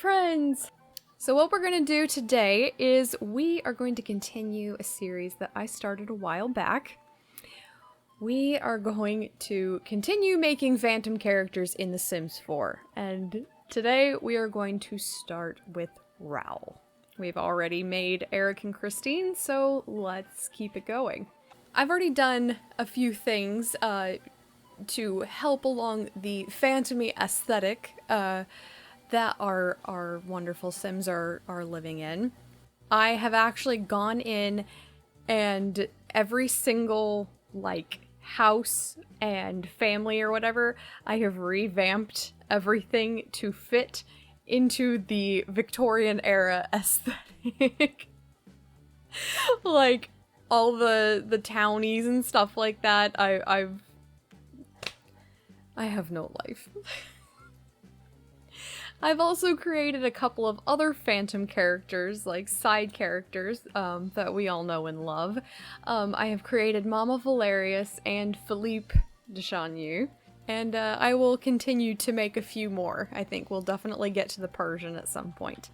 friends! So what we're going to do today is we are going to continue a series that I started a while back. We are going to continue making phantom characters in The Sims 4, and today we are going to start with Raoul. We've already made Eric and Christine, so let's keep it going. I've already done a few things to help along the phantom-y aesthetic that our wonderful Sims are living in. I have actually gone in and every single, house and family or whatever, I have revamped everything to fit into the Victorian era aesthetic. Like, all the townies and stuff like that, I have no life. I've also created a couple of other phantom characters, like side characters, that we all know and love. I have created Mama Valerius and Philippe de Chagny, and I will continue to make a few more. I think we'll definitely get to the Persian at some point.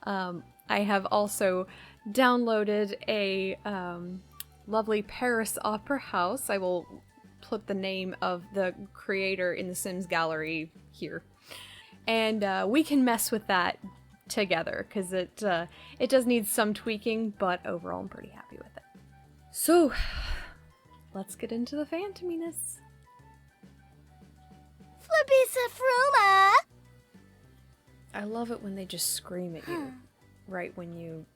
I have also downloaded a lovely Paris opera house. I will put the name of the creator in the Sims gallery here. And we can mess with that together, because it does need some tweaking, but overall I'm pretty happy with it. So, let's get into the phantominess. Flippy Safrula! I love it when they just scream at you, right when you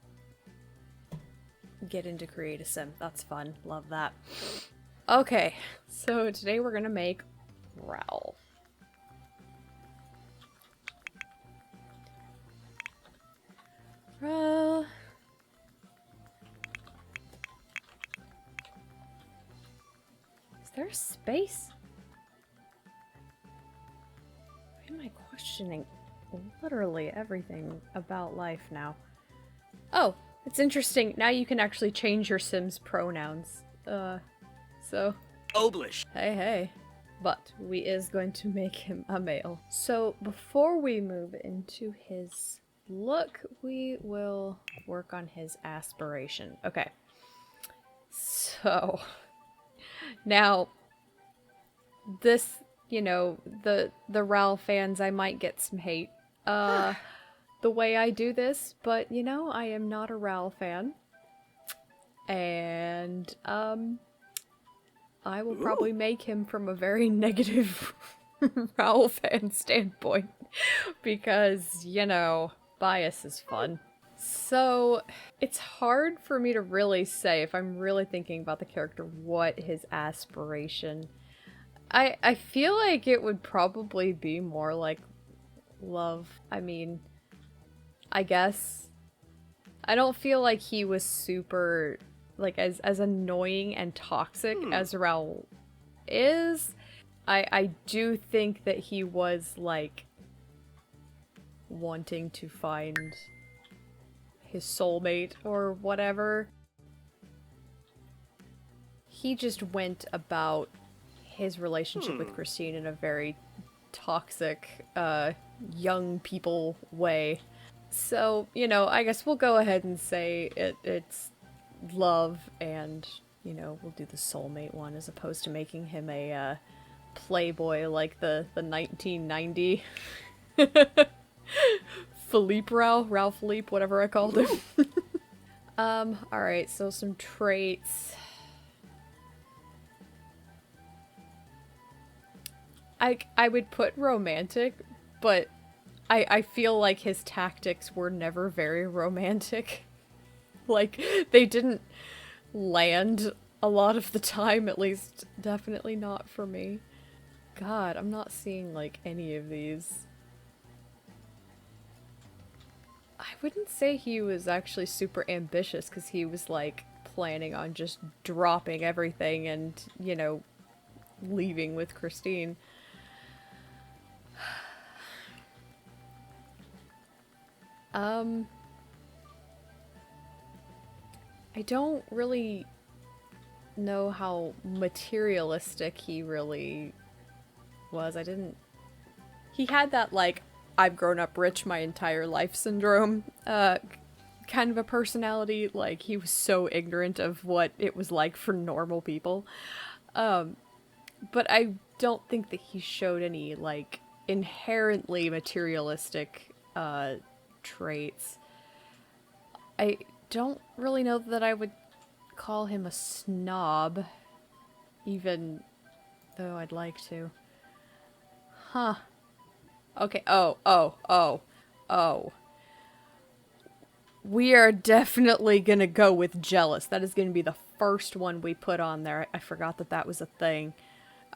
get into Create a Sim. That's fun. Love that. Okay, so today we're gonna make Raoul. Is there a space? Why am I questioning literally everything about life now? Oh, it's interesting. Now you can actually change your Sim's pronouns. So... Oblish. Hey. But we is going to make him a male. So before we move into his look, we will work on his aspiration. Okay. So now this, the Raoul fans, I might get some hate the way I do this, but I am not a Raoul fan. And I will probably make him from a very negative Raoul fan standpoint because, bias is fun. So, it's hard for me to really say, if I'm really thinking about the character, what his aspiration. I feel like it would probably be more like love. I mean, I guess. I don't feel like he was super, as annoying and toxic as Raoul is. I do think that he was, wanting to find his soulmate or whatever. He just went about his relationship with Christine in a very toxic, young people way. So, I guess we'll go ahead and say it's love, and, we'll do the soulmate one as opposed to making him a, playboy like the 1990 Philippe Raoul Philippe, whatever I called him. Alright, so some traits. I would put romantic, but I feel like his tactics were never very romantic. They didn't land a lot of the time, at least definitely not for me. God, I'm not seeing, any of these. I wouldn't say he was actually super ambitious, because he was, planning on just dropping everything and, leaving with Christine. I don't really know how materialistic he really was. He had that, I've grown up rich my entire life syndrome kind of a personality. Like, he was so ignorant of what it was like for normal people. But I don't think that he showed any, like, inherently materialistic traits. I don't really know that I would call him a snob, even though I'd like to. Huh. Okay, oh. We are definitely gonna go with jealous. That is gonna be the first one we put on there. I forgot that that was a thing.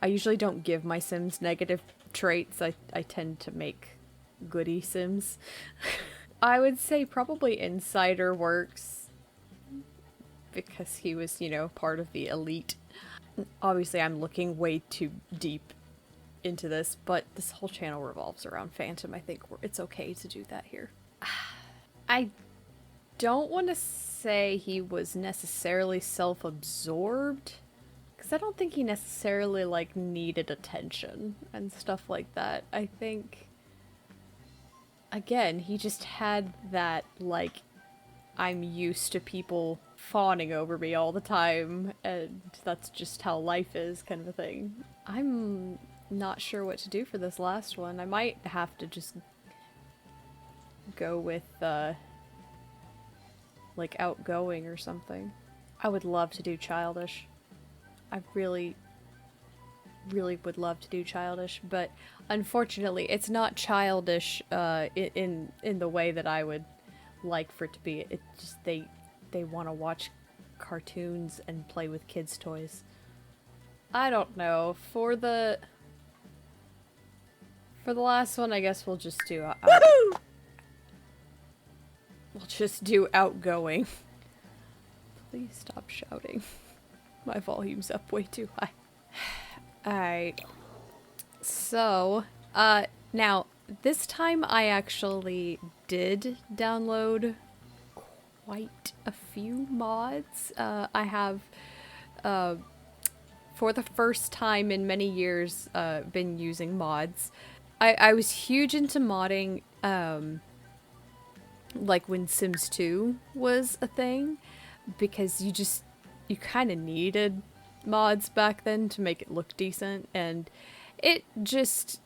I usually don't give my Sims negative traits. I tend to make goody Sims. I would say probably Insider works because he was, you know, part of the elite. Obviously, I'm looking way too deep into this, but this whole channel revolves around Phantom. I think it's okay to do that here. I don't want to say he was necessarily self-absorbed, because I don't think he necessarily, like, needed attention and stuff like that. I think, again, he just had that, like, I'm used to people fawning over me all the time, and that's just how life is kind of a thing. I'm not sure what to do for this last one. I might have to just go with, like, outgoing or something. I would love to do childish. I really would love to do childish, but unfortunately it's not childish in the way that I would like for it to be. It just they want to watch cartoons and play with kids' toys. I don't know. For the last one, I guess we'll just do we'll just do outgoing. Please stop shouting. My volume's up way too high. Alright. So, now, this time I actually did download quite a few mods. I have, for the first time in many years, been using mods. I was huge into modding, like when Sims 2 was a thing, because you kind of needed mods back then to make it look decent, and it was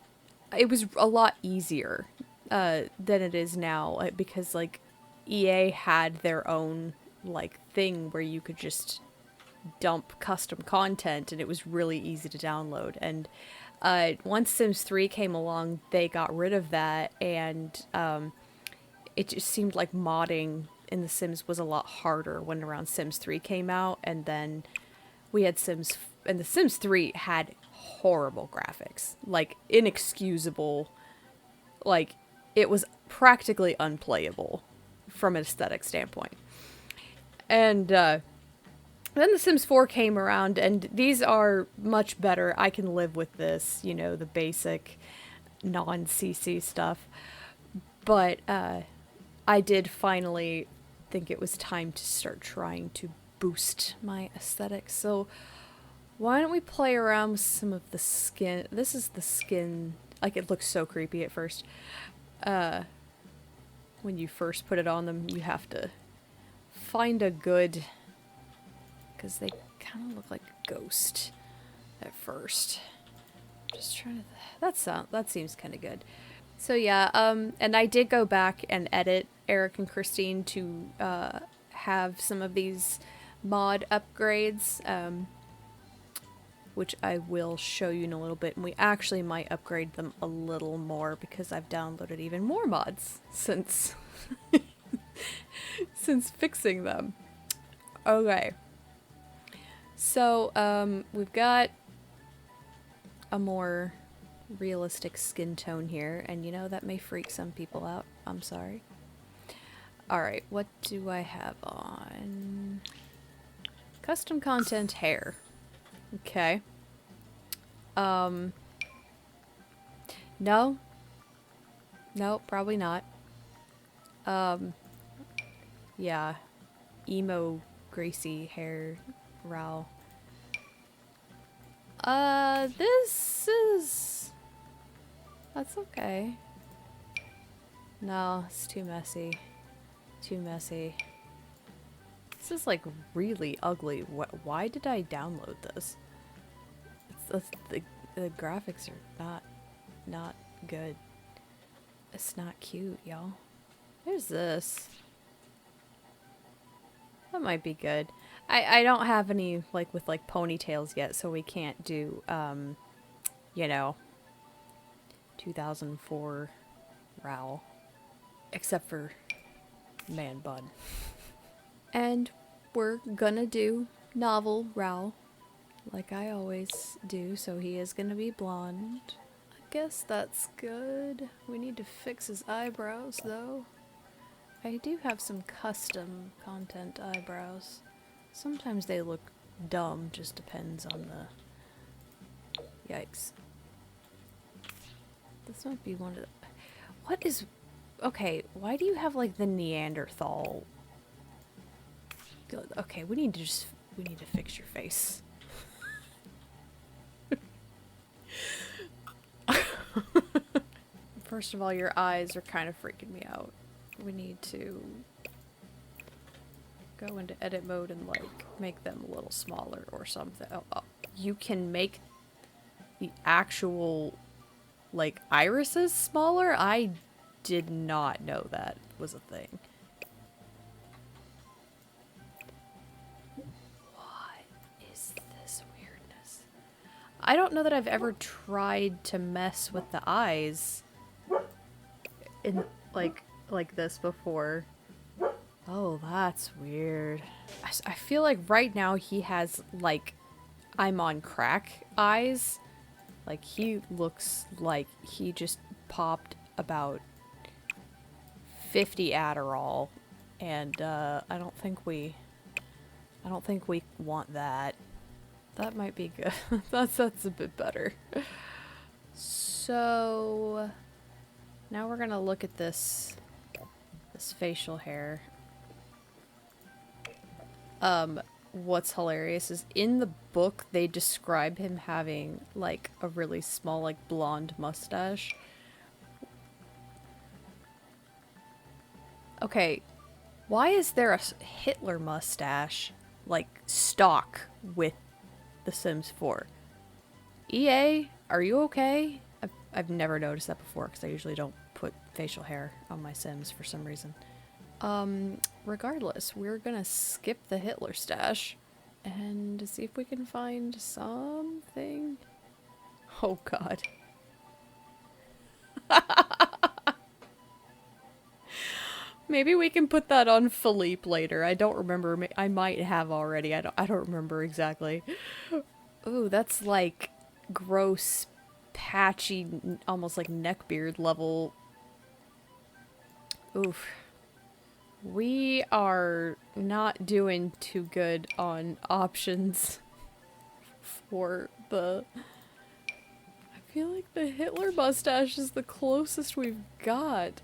a lot easier than it is now, because, like, EA had their own, like, thing where you could just dump custom content, and it was really easy to download. And once Sims 3 came along, they got rid of that, and it just seemed like modding in The Sims was a lot harder when around Sims 3 came out, and then we had Sims, and The Sims 3 had horrible graphics, like inexcusable, like it was practically unplayable from an aesthetic standpoint. And then The Sims 4 came around, and these are much better. I can live with this, you know, the basic non-CC stuff. But I did finally think it was time to start trying to boost my aesthetics. So why don't we play around with some of the skin? This is the skin. Like, it looks so creepy at first. When you first put it on them, you have to find a good, because they kind of look like a ghost at first. Just trying to, that seems kind of good. So yeah, and I did go back and edit Eric and Christine to have some of these mod upgrades, which I will show you in a little bit. And we actually might upgrade them a little more because I've downloaded even more mods since since fixing them. Okay. So, we've got a more realistic skin tone here, and you know, that may freak some people out. I'm sorry. Alright, what do I have on? Custom content hair. Okay. No. No, probably not. Yeah. Emo, greasy hair, Raoul. This is... That's okay. No, it's too messy. Too messy. This is like really ugly. Why did I download this? The graphics are not good. It's not cute, y'all. There's this. That might be good. I don't have any like with like ponytails yet, so we can't do you know, 2004 Raoul, except for man bun. And we're gonna do novel Raoul, like I always do, so he is gonna be blonde. I guess that's good. We need to fix his eyebrows, though. I do have some custom content eyebrows. Sometimes they look dumb, just depends on the... Yikes. This might be one of the... What is... Okay, why do you have, like, the Neanderthal... Okay, we need to fix your face. First of all, your eyes are kind of freaking me out. We need to go into edit mode and like make them a little smaller or something. Oh, you can make the actual like irises smaller? I did not know that was a thing. What is this weirdness? I don't know that I've ever tried to mess with the eyes in like this before. Oh, that's weird. I feel like right now he has like I'm on crack eyes. Like he looks like he just popped about 50 Adderall, and I don't think we want that. That might be good. that's a bit better. So now we're gonna look at this facial hair. What's hilarious is in the book they describe him having like a really small like blonde mustache. Okay, why is there a Hitler mustache like stock with The Sims 4? EA, are you okay? I've never noticed that before because I usually don't put facial hair on my Sims for some reason. Regardless, we're gonna skip the Hitler stash and see if we can find something. Oh god. Maybe we can put that on Philippe later. I don't remember. I might have already. I don't remember exactly. Ooh, that's like gross, patchy, almost like neckbeard level. Oof. We are not doing too good on options for the... I feel like the Hitler mustache is the closest we've got.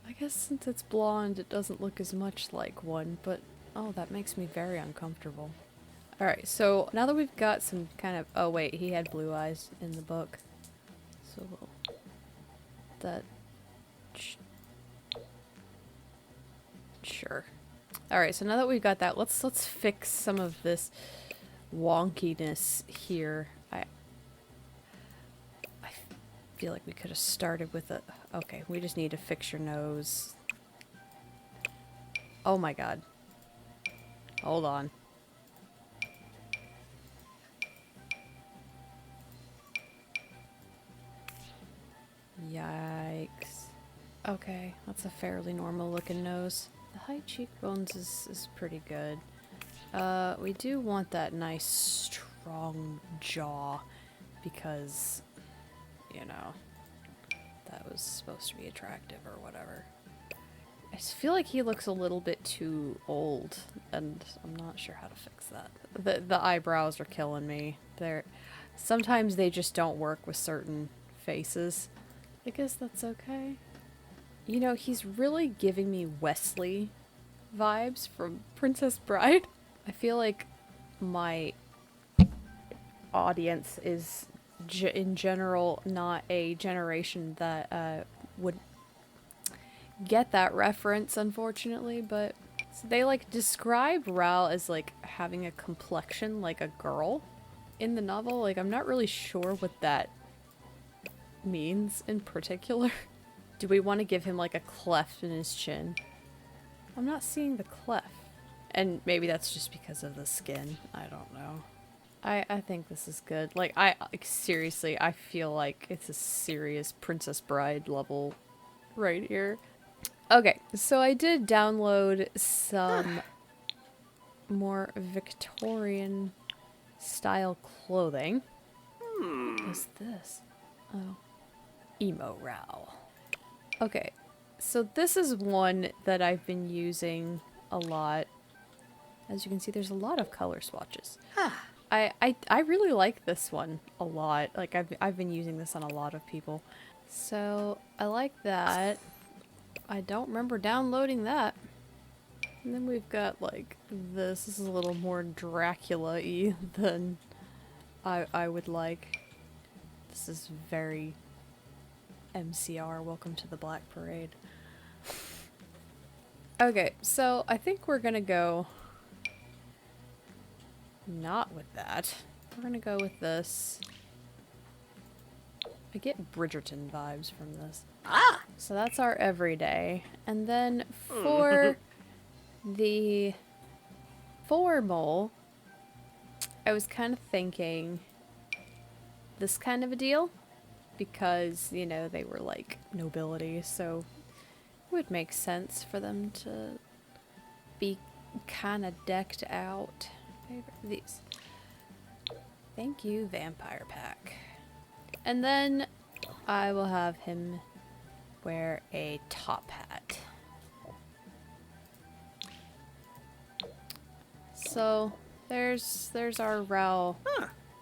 I guess since it's blonde, it doesn't look as much like one, but oh, that makes me very uncomfortable. Alright, so now that we've got some kind of... Oh wait, he had blue eyes in the book. So that... Sure. Alright, so now that we've got that, let's fix some of this wonkiness here. I feel like we could have started with a... Okay, we just need to fix your nose. Oh my god. Hold on. Yikes. Okay, that's a fairly normal looking nose. The high cheekbones is pretty good. We do want that nice strong jaw because, you know, that was supposed to be attractive or whatever. I just feel like he looks a little bit too old, and I'm not sure how to fix that. The eyebrows are killing me. Sometimes they just don't work with certain faces. I guess that's okay. You know, he's really giving me Wesley vibes from Princess Bride. I feel like my audience is in general not a generation that would get that reference, unfortunately, but so they like describe Raoul as like having a complexion like a girl in the novel. Like, I'm not really sure what that means in particular. Do we want to give him like a cleft in his chin? I'm not seeing the cleft. And maybe that's just because of the skin. I don't know. I think this is good. Like, seriously, I feel like it's a serious Princess Bride level right here. Okay, so I did download some more Victorian style clothing. What is this? Oh. Emo Raoul. Okay, so this is one that I've been using a lot. As you can see, there's a lot of color swatches. I really like this one a lot. Like, I've been using this on a lot of people. So, I like that. I don't remember downloading that. And then we've got, like, this. This is a little more Dracula-y than I would like. This is very MCR. Welcome to the Black Parade. Okay, so I think we're gonna go not with that. We're gonna go with this. I get Bridgerton vibes from this. So that's our everyday. And then for the formal, I was kind of thinking this kind of a deal. Because, you know, they were like nobility, so it would make sense for them to be kind of decked out. These. Thank you, Vampire Pack. And then I will have him wear a top hat. So there's our Raoul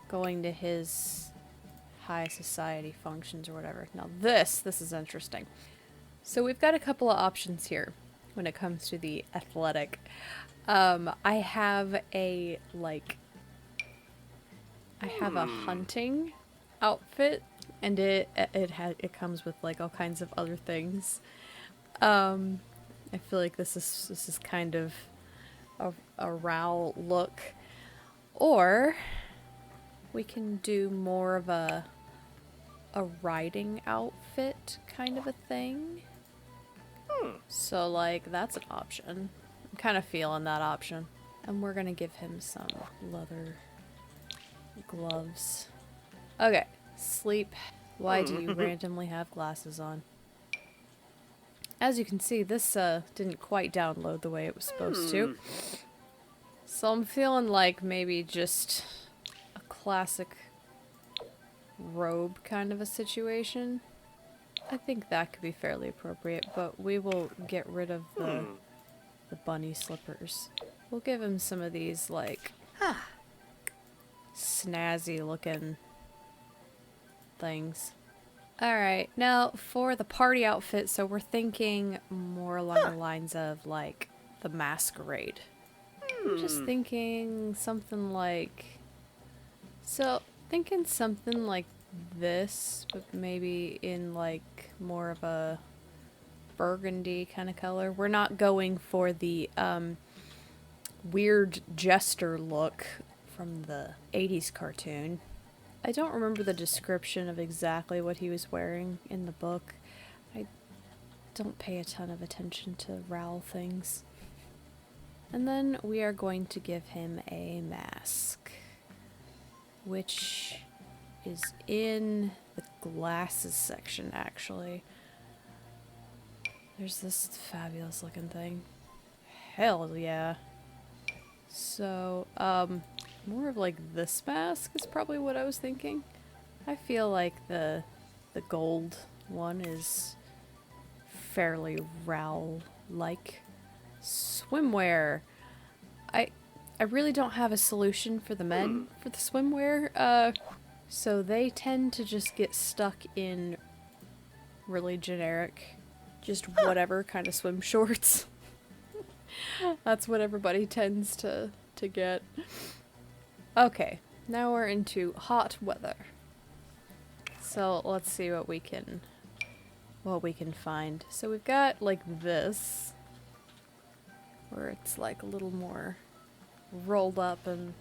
going to his high society functions or whatever. Now this is interesting. So we've got a couple of options here when it comes to the athletic. I have a hunting outfit, and it comes with like all kinds of other things. I feel like this is kind of a Raoul look, or we can do more of a riding outfit kind of a thing. So like that's an option. I'm kind of feeling that option. And we're gonna give him some leather gloves. Okay, sleep. Why do you randomly have glasses on? As you can see, this didn't quite download the way it was supposed to. So I'm feeling like maybe just a classic robe kind of a situation. I think that could be fairly appropriate, but we will get rid of the bunny slippers. We'll give him some of these like snazzy looking things. Alright, now for the party outfit, so we're thinking more along the lines of like the masquerade. I'm just thinking something like... So, thinking something like this, but maybe in like more of a burgundy kind of color. We're not going for the weird jester look from the 80s cartoon. I don't remember the description of exactly what he was wearing in the book. I don't pay a ton of attention to Raoul things. And then we are going to give him a mask, which is in the glasses section, actually. There's this fabulous looking thing. Hell yeah. So, more of like this mask is probably what I was thinking. I feel like the gold one is fairly Raoul-like. Swimwear. I really don't have a solution for the men for the swimwear. So they tend to just get stuck in really generic, just whatever kind of swim shorts. That's what everybody tends to get. Okay, now we're into hot weather. So let's see what we can what we can find. So we've got like this, where it's like a little more rolled up and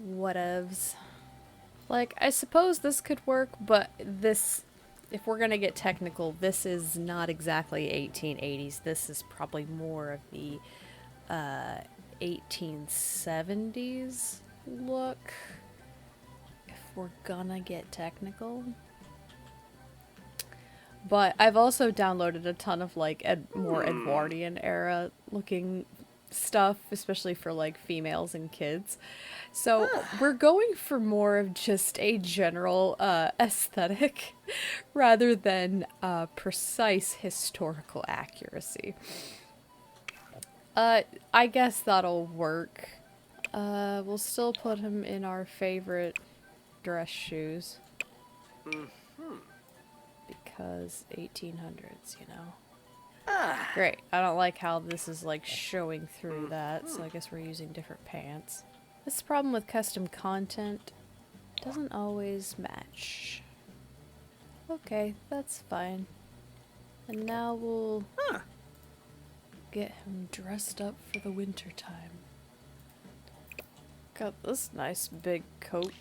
whatevs. Like, I suppose this could work, but this, if we're gonna get technical, this is not exactly 1880s. This is probably more of the 1870s look, if we're gonna get technical. But I've also downloaded a ton of like more Edwardian era looking stuff, especially for like females and kids. So we're going for more of just a general aesthetic rather than precise historical accuracy. I guess that'll work. We'll still put him in our favorite dress shoes. Because 1800s, you know. Great. I don't like how this is like showing through that, so I guess we're using different pants. This is the problem with custom content. It doesn't always match. Okay, that's fine. And now we'll get him dressed up for the winter time. Got this nice big coat.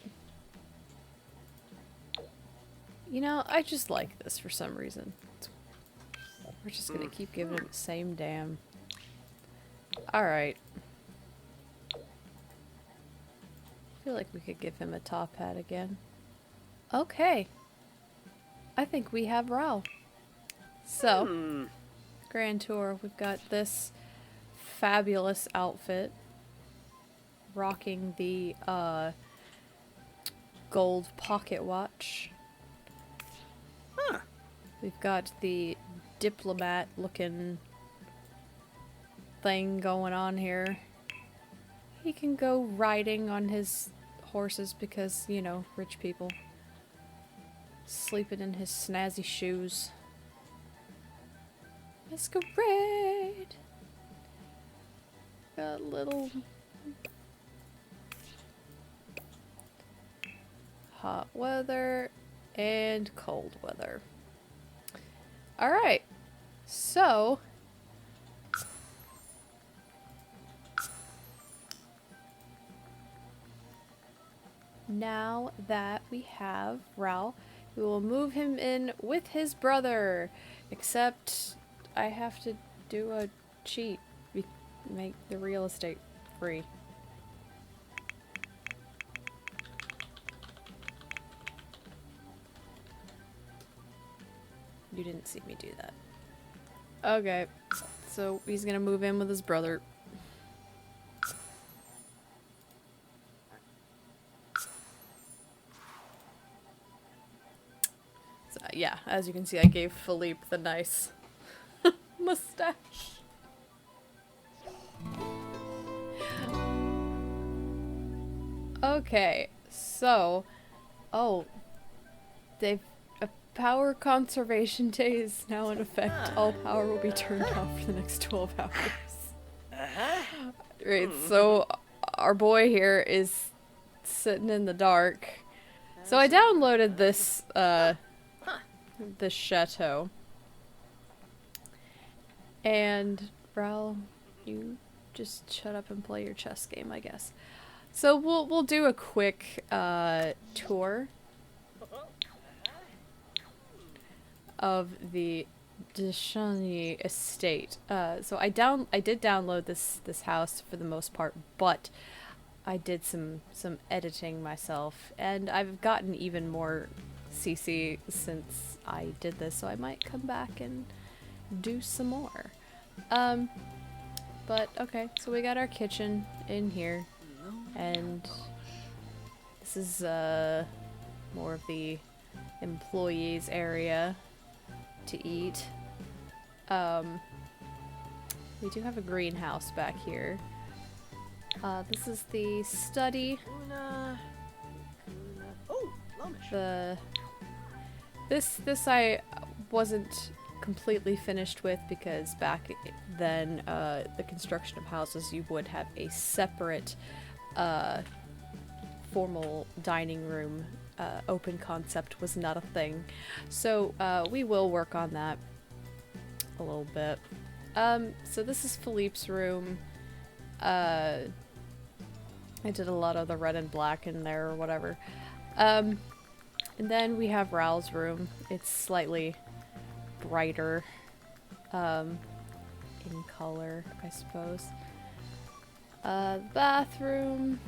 You know, I just like this for some reason. We're just gonna keep giving him the same damn... Alright. I feel like we could give him a top hat again. Okay. I think we have Raoul. So, Grand Tour, we've got this fabulous outfit. Rocking the gold pocket watch. We've got the diplomat looking thing going on here. He can go riding on his horses because, you know, rich people. Sleeping in his snazzy shoes. Masquerade! Got little... hot weather and cold weather. Alright, so now that we have Raoul, we will move him in with his brother, except I have to do a cheat, make the real estate free. You didn't see me do that. Okay, so he's gonna move in with his brother. So, yeah, as you can see, I gave Philippe the nice mustache. Okay, so... Oh, they've... Power conservation day is now in effect. All power will be turned off for the next 12 hours. Right, so our boy here is sitting in the dark. So I downloaded this, this chateau. And, Raoul, you just shut up and play your chess game, I guess. So we'll do a quick, tour of the Descheny estate. So I did download this house for the most part, but I did some editing myself, and I've gotten even more CC since I did this, so I might come back and do some more. But okay, so we got our kitchen in here, and this is more of the employees area to eat. We do have a greenhouse back here. This is the study. This I wasn't completely finished with because back then the construction of houses, you would have a separate formal dining room open concept was not a thing. So we will work on that a little bit. So this is Philippe's room. I did a lot of the red and black in there or whatever. And then we have Raoul's room. It's slightly brighter in color, I suppose. Bathroom,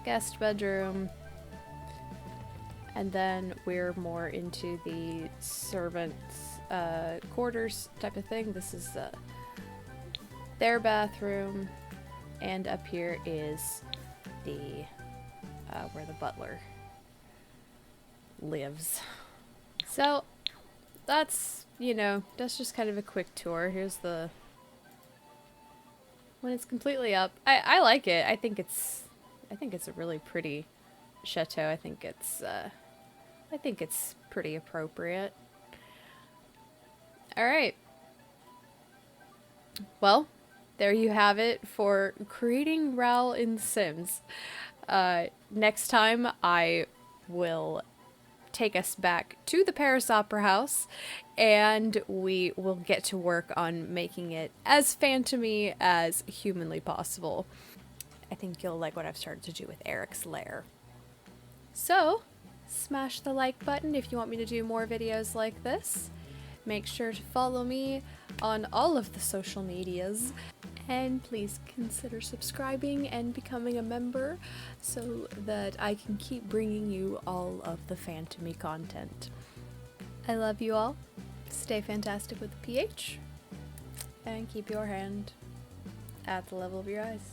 guest bedroom, and then we're more into the servants' quarters type of thing. This is their bathroom, and up here is the where the butler lives. So that's, you know, that's just kind of a quick tour. Here's the when it's completely up. I like it. I think it's a really pretty chateau. I think it's pretty appropriate. All right. Well, there you have it for creating Raoul in Sims. Next time I will take us back to the Paris Opera House, and we will get to work on making it as phantomy as humanly possible. I think you'll like what I've started to do with Eric's lair. So, smash the like button if you want me to do more videos like this. Make sure to follow me on all of the social medias. And please consider subscribing and becoming a member so that I can keep bringing you all of the Phantomy content. I love you all. Stay fantastic with the PH. And keep your hand at the level of your eyes.